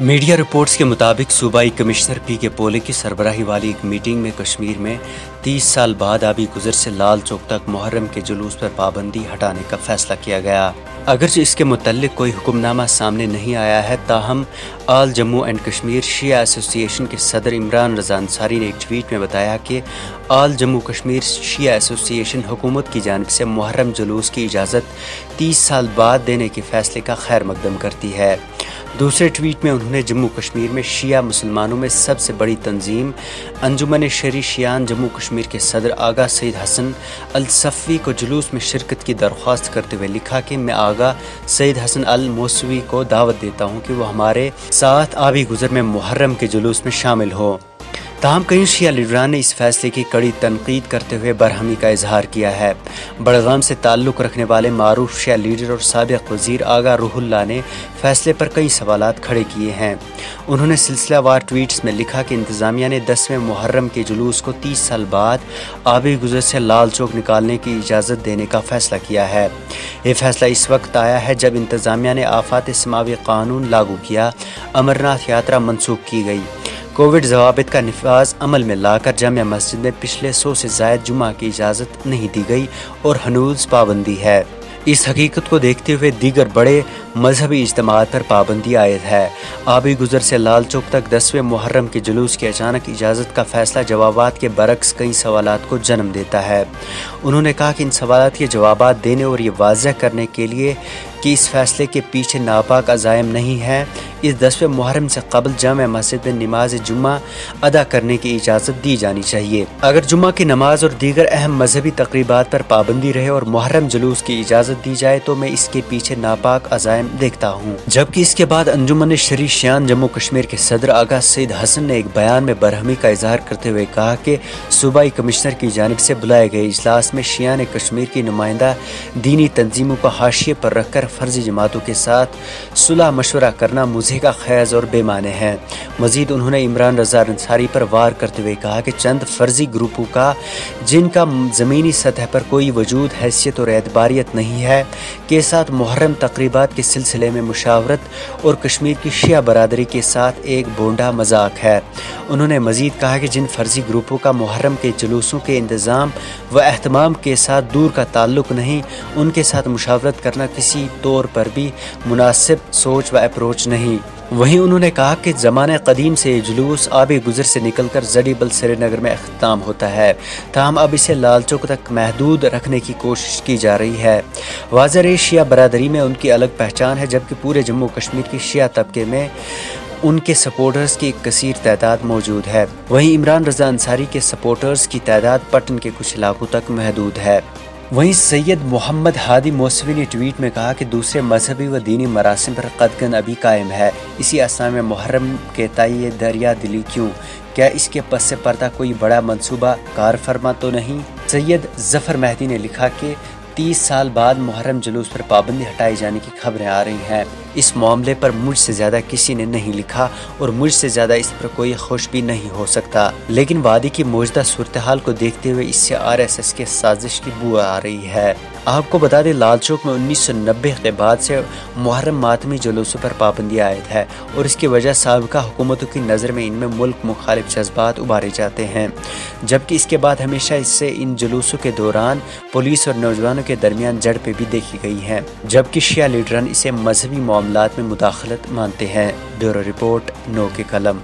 Media reports के मुताबिक सूबाई कमिश्नर पी.के. पोले की सरबराही वाली एक मीटिंग में कश्मीर में 30 साल बाद आबी गुजर से लाल चौक तक मुहर्रम के जुलूस पर पाबंदी हटाने का फैसला किया गया। अगरचे इसके मुतल्लिक कोई हुक्मनामा सामने नहीं आया है, ताहम all Jammu and Kashmir Shia association के सदर इमरान रज़ा अंसारी ने एक ट्वीट में बताया कि आल जम्मू कश्मीर शिया एसोसिएशन हुकूमत की जानिब से मुहर्रम जुलूस की इजाज़त 30 साल बाद देने के फैसले का खैर मकदम करती है। दूसरे ट्वीट में उन्होंने जम्मू कश्मीर में शिया मुसलमानों में सबसे बड़ी तंजीम अंजुमन शरी शियान जम्मू कश्मीर के सदर आगा सईद हसन अल सफ़ी को जुलूस में शिरकत की दरख्वास्त करते हुए लिखा कि मैं आगा सईद हसन अल मौसवी को दावत देता हूँ कि वो हमारे साथ आबी गुजर में मुहर्रम के जुलूस में शामिल हो। ताहम कई शिया लीडरान ने इस फैसले की कड़ी तनकीद करते हुए बरहमी का इजहार किया है। बड़गाम से ताल्लुक़ रखने वाले मारूफ शिया लीडर और साबिक़ वज़ीर आगा रूहुल्लाह ने फैसले पर कई सवालात खड़े किए हैं। उन्होंने सिलसिलावार ट्वीट्स में लिखा कि इंतज़ामिया ने 10वें मुहर्रम के जुलूस को 30 साल बाद आबी गुजर से लाल चौक निकालने की इजाज़त देने का फ़ैसला किया है। ये फ़ैसला इस वक्त आया है जब इंतज़ामिया ने आफ़ात समावी कानून लागू किया, अमरनाथ यात्रा मनसूख की गई, कोविड ज़वाबित का निफाज अमल में लाकर जामिया मस्जिद में पिछले 100 से ज़ायद जुमा की इजाज़त नहीं दी गई और हनूज पाबंदी है। इस हकीकत को देखते हुए दीगर बड़े मजहबी इज्तिमात पर पाबंदी आयद है। आबी गुजर से लाल चौक तक 10वें मुहर्रम के जुलूस की अचानक इजाज़त का फैसला जवाबात के बरक्स कई सवालात को जन्म देता है। उन्होंने कहा कि इन सवालात के जवाबात देने और ये वाज़ह करने के लिए कि इस फैसले के पीछे नापाक अज़ाइम नहीं है, इस 10वें मुहर्रम से कबल जामिया मस्जिद में नमाज जुम्मा अदा करने की इजाज़त दी जानी चाहिए। अगर जुम्मा की नमाज और दीगर अहम मजहबी तकरीबात पर पाबंदी रहे और मुहर्रम जुलूस की इजाज़त दी जाए तो मैं इसके पीछे नापाक अज़ाइम देखता हूँ। जबकि इसके बाद अंजुमन शरी शियान जम्मू कश्मीर के सदर आगा सईद हसन ने एक बयान में बरहमी का इजहार करते हुए कहा कि सूबाई कमिश्नर की जानिब से बुलाए गए इजलास में शियान कश्मीर की नुमाइंदा दीनी तंजीमों को हाशिए पर रखकर फर्जी जमातों के साथ सुलह मशवरा करना मुझे का खैज़ और बेमाने हैं। मजीद उन्होंने इमरान रज़ा अंसारी पर वार करते हुए कहा कि चंद फर्जी ग्रुपों का जिनका ज़मीनी सतह पर कोई वजूद, हैसियत और एतबारियत नहीं है के साथ मुहर्रम तकरीबात के सिलसिले में मुशावरत और कश्मीर की शिया बरादरी के साथ एक बोंडा मजाक है। उन्होंने मजीद कहा कि जिन फर्जी ग्रुपों का मुहर्रम के जुलूसों के इंतज़ाम व एहतमाम के साथ दूर का ताल्लुक़ नहीं, उनके साथ मुशावरत करना किसी तौर पर भी मुनासिब सोच व अप्रोच नहीं। वहीं उन्होंने कहा कि ज़माने कदीम से ये जुलूस आबी गुजर से निकलकर जडीबल श्रीनगर में अख्ताम होता है, ताहम अब इसे लाल चौक तक महदूद रखने की कोशिश की जा रही है। वाज़ह शिया बरादरी में उनकी अलग पहचान है, जबकि पूरे जम्मू कश्मीर की शिया तबके में उनके सपोर्टर्स की एक कसीर तादाद मौजूद है। वहीं इमरान रज़ा अंसारी के सपोर्टर्स की तादाद पटन के कुछ इलाकों तक महदूद है। वहीं सैयद मोहम्मद हादी मौसवी ने ट्वीट में कहा कि दूसरे मजहबी व दीनी मरासिम पर कदगन अभी कायम है। इसी असना में मुहर्रम के ताई दरिया दिली क्यों? क्या इसके पस से पर्दा कोई बड़ा मंसूबा कार फरमा तो नहीं? सैयद जफर मेहदी ने लिखा कि 30 साल बाद मुहर्रम जुलूस पर पाबंदी हटाए जाने की खबरें आ रही हैं। इस मामले पर मुझसे ज़्यादा किसी ने नहीं लिखा और मुझसे ज़्यादा इस पर कोई खुश भी नहीं हो सकता, लेकिन वादी की मौजूदा सूरत हाल को देखते हुए इससे RSS के साजिश की बू आ रही है। आपको बता दें, लाल चौक में 1990 के बाद से मुहर्रम मातमी जुलूसों पर पाबंदी आयद है और इसकी वजह साबिका हुकूमतों की नज़र में इनमें मुल्क मुखालिफ जज्बात उभारे जाते हैं, जबकि इसके बाद हमेशा इससे इन जुलूसों के दौरान पुलिस और नौजवानों के दरमियान झड़पें भी देखी गई हैं, जबकि शिया लीडरान इसे मजहबी मामलात में मुदाखलत मानते हैं। ब्यूरो रिपोर्ट, नो के कलम।